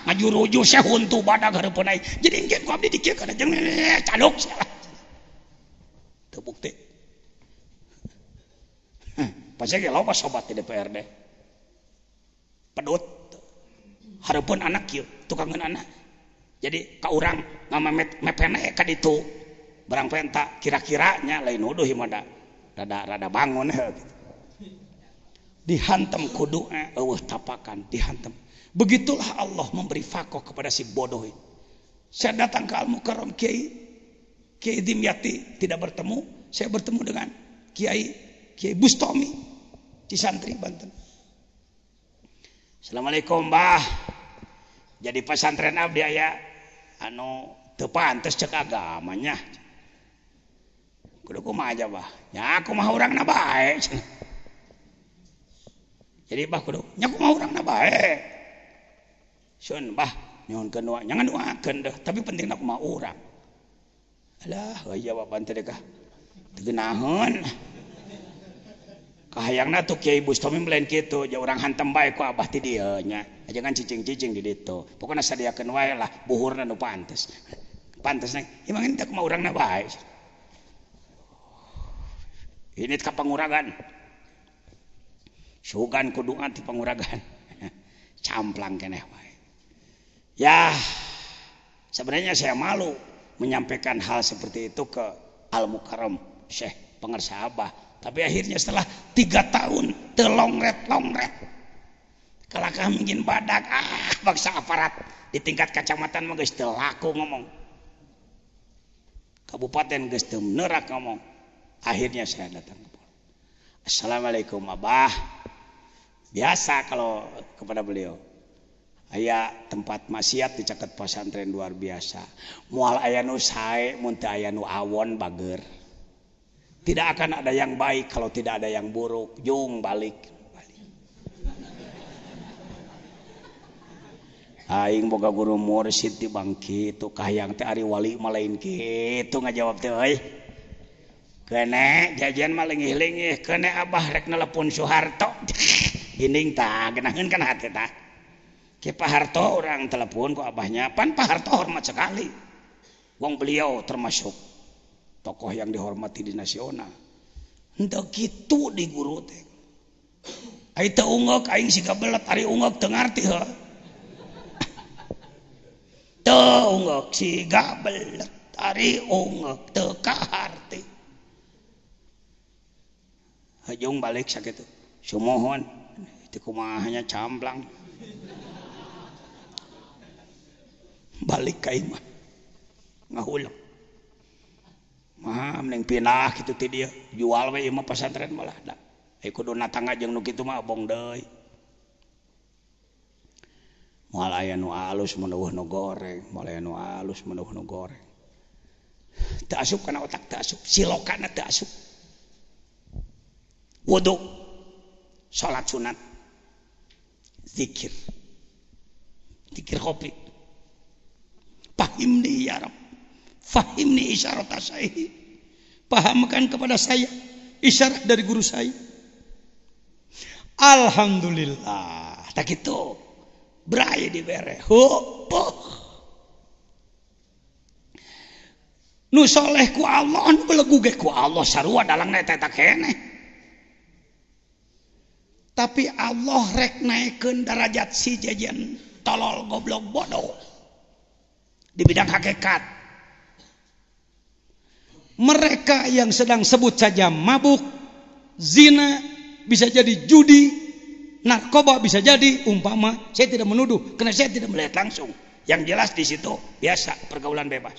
Ngajuruju saya huntu badag hareupeun ai. Jadi engke ku abdi dikieu kana jeung cadok salah. Teu bukti. Pasti ge loba sobat di DPRD. Pedut. Hareupeun anak kieu, tukangan anak. Jadi ka urang ngamamet mepena ka ditu. Barang penta kira-kiranya lain nuduh ieu mah rada bangun gitu. Dihantam kudu tapakan dihantam. Begitulah Allah memberi fakoh kepada si bodoh ini. Saya datang ke Al-Mukarram Kiai Dimyati tidak bertemu, saya bertemu dengan Kiai Bustomi di Santri Banten. Assalamualaikum Mbah. Jadi pesantren abdi aya anu teu pantes cek agamanya. Kudu kumaha aja Mbah? Ya kumaha urangna bae. Jadi Mbah kudu nya kumaha urangna bae. Sun Mbah nyuhunkeun doa, jangan doakeun deh, tapi pentingna kumaha urang. Alah, jawaban teh kah teu geunaheun. Kahayangna tuh Kiai Bustomi melain kitu, ja urang hantem bae ku Abah ti dieu nya. Jangan cicing-cicing di ditu. Pokona sadiakeun wae lah buhurna nu pantes. Pantes nih, emang teh kumaha urangna bae. Ini ka panguragan. Sugan kudu anti panguragan. camplang keneh wae. Ya, sebenarnya saya malu menyampaikan hal seperti itu ke Al Mukarram Syekh pengarsa Abah, tapi akhirnya setelah 3 tahun telongret kalakah mungkin badak bangsa aparat di tingkat kecamatan mah geus teu laku ngomong, kabupaten geus teu nerak ngomong. Akhirnya saya datang ke Polda. Assalamualaikum Abah. Biasa kalau kepada beliau, aya tempat maksiat di caket pesantren luar biasa, moal aya nu sae mun teu aya nu awon bager. Tidak akan ada yang baik kalau tidak ada yang buruk. Jung balik. Aing boga guru mursyid di bangki itu kahayang teh ari wali malain kitu ngajawab teh euy. Kene jajan mah leungih-leungih, kene Abah rek nelepon Soeharto. Ginding tah geunaheun kan hate tah. Ki Pak Harto orang telepon ku abahnya, pan Pak Harto hormat sekali. Wong beliau termasuk tokoh yang dihormati di nasional. Henteu kitu di guru teh. Ai teu ungek aing siga belet ari ungek teu ngarti heuh. Teu ungek siga belet ari ungek teu kaharti. Hajung balik sakitu. Sumohon itu kumahanya camplang. Balik ka imah. Ngahulang. Mah mending pindah kitu ti dieu. Jual we ieu mah pesantren malah da. Kudu natangga jeung nu kitu mah bong deui. Moal aya nu alus meneueuh nu goreng, moal aya nu alus meneueuh nu goreng. Teu asup kana otak teu asup, silokana teu asup. Wudu, salat sunat, zikir kopi. Fahimni ya Rabb, fahimni isyarat asaihi. Pahamkan kepada saya isyarat dari guru saya. Alhamdulillah. Tak gitu. Berai dibere. Nu soleh ku Allah, nu belegu ge ku Allah sarua dalangna eta keneh. Tapi Allah rek naikeun darajat si jajan tolol goblok bodoh di bidang hakikat. Mereka yang sedang sebut saja mabuk, zina, bisa jadi judi, narkoba bisa jadi umpama. Saya tidak menuduh karena saya tidak melihat langsung. Yang jelas di situ biasa pergaulan bebas.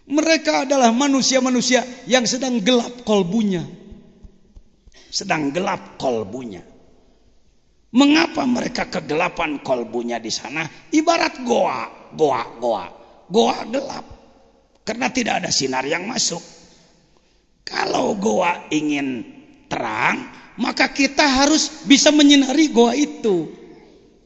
Mereka adalah manusia-manusia yang sedang gelap kolbunya. Sedang gelap kolbunya. Mengapa mereka kegelapan kolbunya di sana? Ibarat goa gelap. Karena tidak ada sinar yang masuk. Kalau goa ingin terang, maka kita harus bisa menyinari goa itu.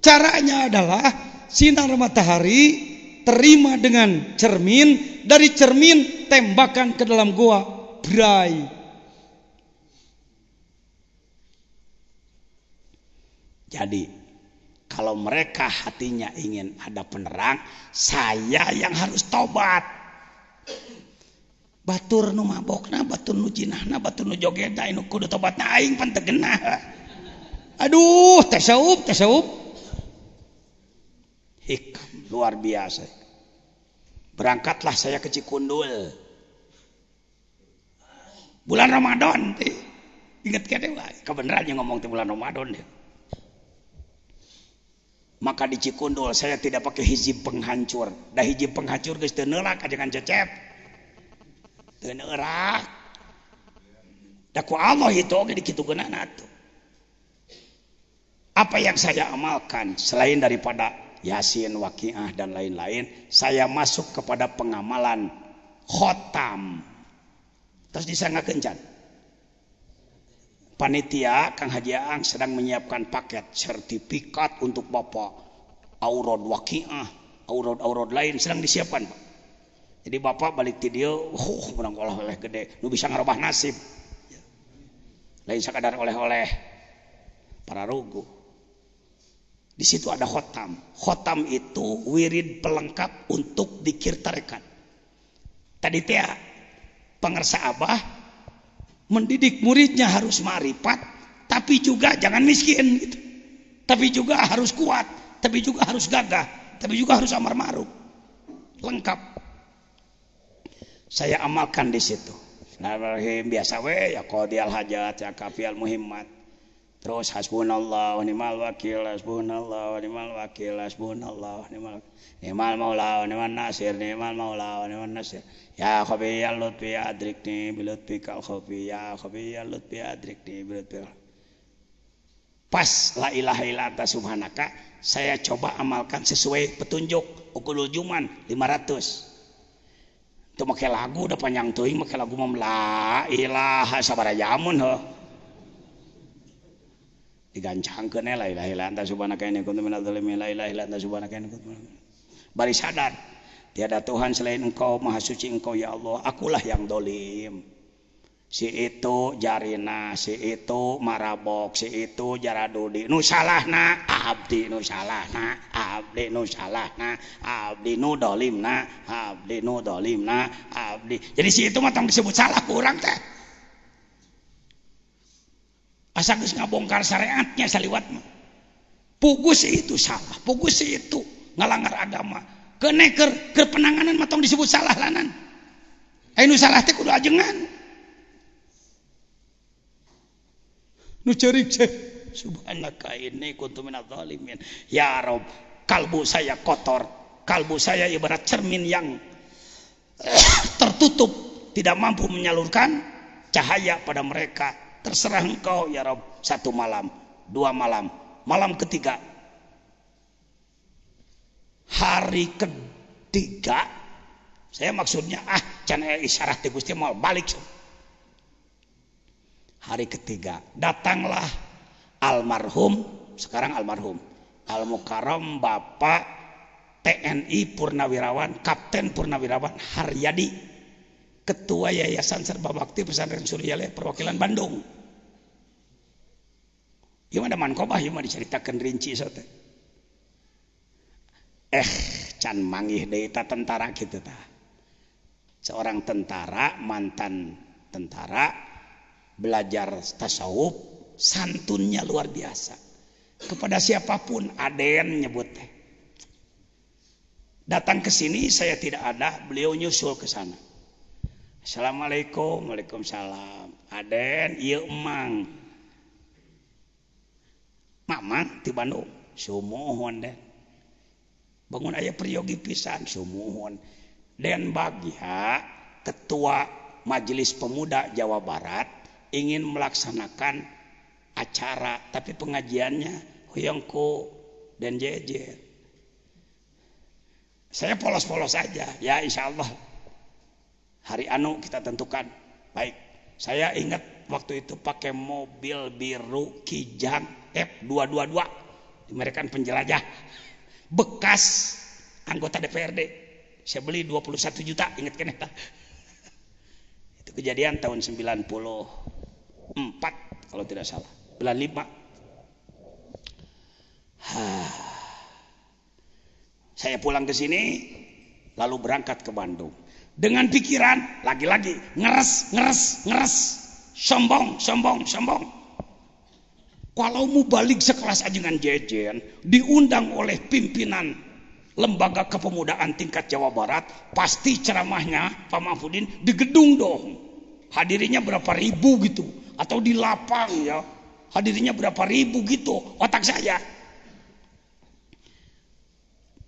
Caranya adalah sinar matahari terima dengan cermin, dari cermin tembakan ke dalam goa, brai. Jadi kalau mereka hatinya ingin ada penerang, saya yang harus tobat. Batur nu mabokna, batur nu jinahna, batur nu jogeda anu kudu tobatna aing pan teu genah. Aduh, tasawuf. Hikam luar biasa. Berangkatlah saya ke Cikundul. Bulan Ramadan teh. Ingat kene wae, kebenaran yang ngomong teh bulan Ramadan deh. Maka di Cikundul saya tidak pakai hijib penghancur. Dah hijib penghancur geus teu neurak ajangan cecep. Teu neurak. Da ku Allah itu oge dikitukeunana atuh. Apa yang saya amalkan selain daripada Yasin, Waqiah dan lain-lain, saya masuk kepada pengamalan khotam. Terus disangakeun can. Panitia Kang Haji Aang sedang menyiapkan paket sertifikat untuk Bapak Aurad Waqiah, aurad lain sedang disiapkan, Pak. Jadi Bapak balik ti dieu, menang oleh-oleh gede, nu bisa ngarobah nasib. Lain sakadar oleh-oleh para rugu. Di situ ada khotam. Khotam itu wirid pelengkap untuk dzikir tarekat. Tadi teh pengarsa Abah mendidik muridnya harus ma'rifat, tapi juga jangan miskin gitu. tapi juga harus kuat, tapi juga harus gagah, tapi juga harus amar ma'ruf. Lengkap. Saya amalkan di situ. Bismillahirrahmanirrahim, biasa we ya qadiyal hajat ya kafiyal muhimmat. Terus hasbunallah wa ni'mal wakil, hasbunallah wa ni'mal wakil, hasbunallah wa ni'mal maula wa ni'man nasir, ni'mal maula wa ni'man nasir. Ya khafi ya lutfi adrikni bi lutfikal khafi, ya khafi ya lutfi adrikni bi lutfikal. Pas la ilaha illa anta subhanaka, saya coba amalkan sesuai petunjuk ukulul juman 500. Itu make lagu udah panjang teuing, make lagu mah la ilaha sabarajamun heuh. Digancangkeun la ilaha illa anta subhanaka inni kuntu minadz zalimin, la ilaha illa anta subhanaka inni kuntu minadz zalimin. Bari sadar tiada Tuhan selain Engkau, maha suci Engkau ya Allah, akulah yang dolim. Si itu jarina, si itu marabok, si itu jaradudi. Nu salahna abdi, nu salahna abdi, nu salahna abdi, nu dolimna abdi, nu dolimna abdi. Jadi si itu mah tong disebut salah kurang teh. Asa geus ngabongkar syariatnya saliwat mah. Puguh si itu salah, puguh si itu ngalanggar agama. Kene keur penanganan mah tong disebut salah lanan. Nu salah teh kudu ajengan. Nu ceurik subhanaka inni kuntu minadz zalimin. Ya Rob, kalbu saya kotor, kalbu saya ibarat cermin yang tertutup, tidak mampu menyalurkan cahaya pada mereka. Terserah Engkau ya Rob. 1 malam, 2 malam, malam ketiga, hari ketiga, saya maksudnya can isyarat ti Gusti mau balik. Hari ketiga datanglah almarhum, sekarang almarhum Al-Mukarram Bapak TNI Purnawirawan, Kapten Purnawirawan Haryadi, Ketua Yayasan Serba Bakti Pesantren Suryaleh Perwakilan Bandung. Gimana mankobah ieu mah diceritakeun rinci sote. Can manggih deui ta tentara kitu tah. Seorang tentara, mantan tentara, belajar tasawuf, santunnya luar biasa. Kepada siapapun aden nyebut teh. Datang ke sini saya tidak ada, beliau nyusul ke sana. Assalamualaikum, waalaikumsalam. Aden, ieu emang. Mamang di Bandung, sumuhun den. Bangun aya priyogi pisan, sumuhun. Den Bagja, Ketua Majelis Pemuda Jawa Barat, ingin melaksanakan acara, tapi pengajiannya huyongku dan jejer. Saya polos-polos saja, ya insya Allah hari anu kita tentukan. Baik, saya ingat waktu itu pakai mobil biru Kijang F222, dimerikan penjelajah, bekas anggota DPRD. Saya beli 21 juta, ingat kan ya? Itu kejadian tahun 94 kalau tidak salah, 95. Saya pulang ke sini lalu berangkat ke Bandung dengan pikiran lagi-lagi ngeres, sombong. Kalau mau balik sekelas ajengan jejen diundang oleh pimpinan lembaga kepemudaan tingkat Jawa Barat, pasti ceramahnya Pak Mahfudin di gedung dong. Hadirinya berapa ribu gitu, atau di lapang ya, hadirinya berapa ribu gitu. Otak saya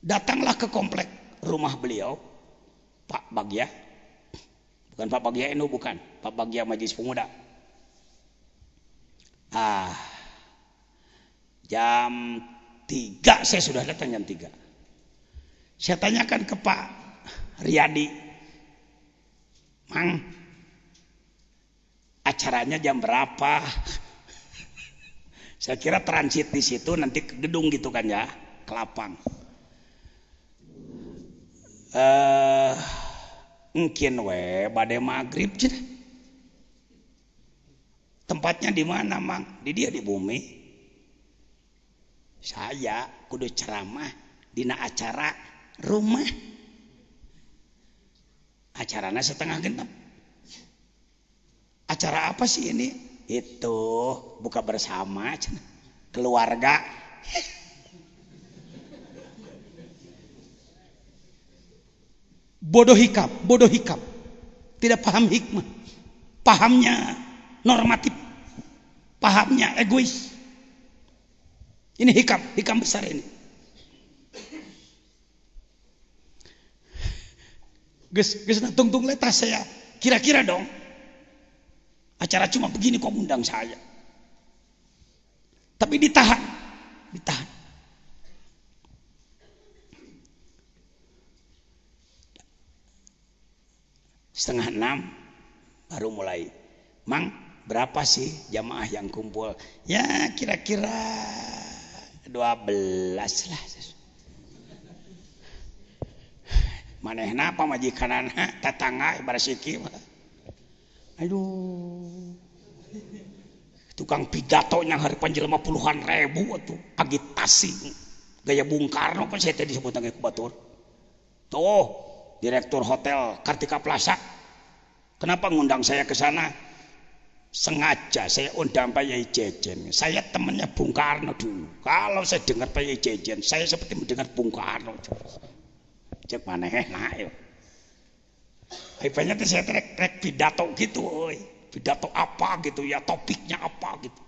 datanglah ke komplek rumah beliau, Pak Bagja, bukan Pak Bagja NU, bukan Pak Bagja Majelis Pemuda. Jam 3 saya sudah datang, jam 3. Saya tanyakan ke Pak Riyadi, Mang, acaranya jam berapa? Saya kira transit di situ nanti ke gedung gitu kan ya, ke lapang. Mungkin bade maghrib cenah. Tempatnya di mana, Mang? Di dia di bumi. Saya kudu ceramah dina acara rumah. Acaranya setengah genep. Acara apa sih ini? Itu buka bersama, keluarga Bodoh hikam, tidak paham hikmah, pahamnya normatif, pahamnya egois. Ini hikam besar ini. Geus tungtung letas saya, kira-kira dong, acara cuma begini kok undang saya, tapi ditahan. 5:30 baru mulai. Mang, berapa sih jamaah yang kumpul? Ya kira-kira 12 lah. Manehna pamajikanana tetangga barsiki. Aduh. Tukang pidato yang hari panjelema puluhan ribu atuh, agitasi. Gaya Bung Karno kan saya tadi disebut lagi kubatur. Tuh, direktur hotel Kartika Plaza. Kenapa ngundang saya ke sana? Sengaja saya undang Pak Yai Jejen. Saya temannya Bung Karno dulu. Kalau saya dengar Pak Yai Jejen, saya seperti mendengar Bung Karno. Cek manehna ya. Hebatnya tuh saya trek pidato gitu, pidato apa gitu ya, topiknya apa gitu.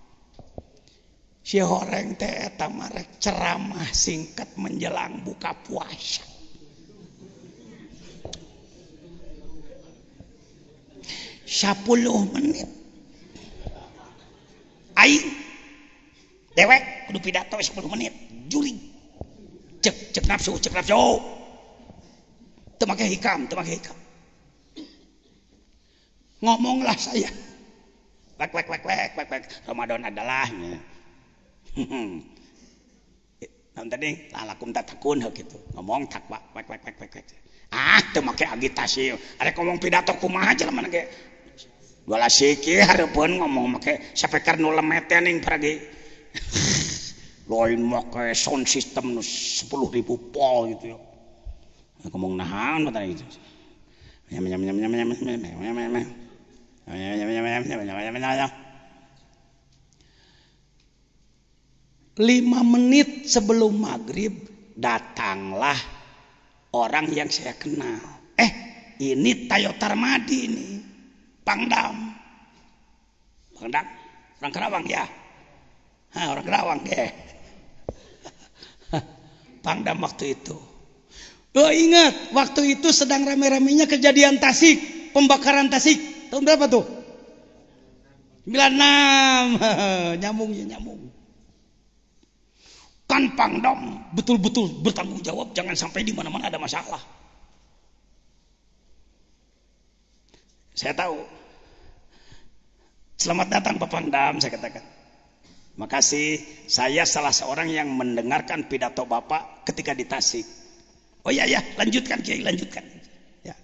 Si horeng teh eta marek ceramah singkat menjelang buka puasa. Sepuluh menit. Aing dewek kudu pidato 10 menit. Juri. Cek nafsu. Teu make hikam. Ngomonglah saya. Wek. Ramadan adalah naon tadi lalakum tatakun gitu. Ngomong tak wek. Teu make agitasi. Arek ngomong pidato kumaha jelema ge. Dua siki hareupeun ngomong make speaker nu lemet ning paragi. Lain make sound system nu 10.000 volt gitu ya. Ngomong nahan tadi gitu. Lima menit sebelum maghrib datanglah orang yang saya kenal. Ini Tayo Tarmadi ini, Pangdam, orang Kerawang ya, orang Kerawang ya. Pangdam waktu itu. Ingat, waktu itu sedang rame-ramenya kejadian Tasik, pembakaran Tasik. Tahun berapa tuh? 96. Nyambung. Kan Pangdam betul-betul bertanggung jawab, jangan sampai di mana-mana ada masalah. Saya tahu. Selamat datang Pak Pangdam, saya katakan. Makasih, saya salah seorang yang mendengarkan pidato Bapak ketika di Tasik. Oh iya, lanjutkan Kiai, lanjutkan. Ya.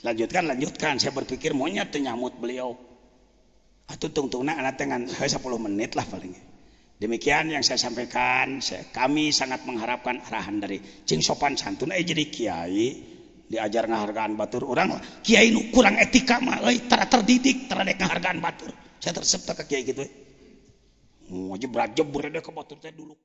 Lanjutkan. Saya berpikir maunya nyamut beliau. Atuh tungtungna anak dengan 10 menit lah paling. Demikian yang saya sampaikan. Kami sangat mengharapkan arahan dari Cing Sopan Santun. Jadi Kiai diajar ngahargaan batur orang. Kiai nu kurang etika mah, tara terdidik, tara dek ngahargaan batur. Saya tersebut ke Kiai gitu. Wajib berajab berada ke batur saya dulu.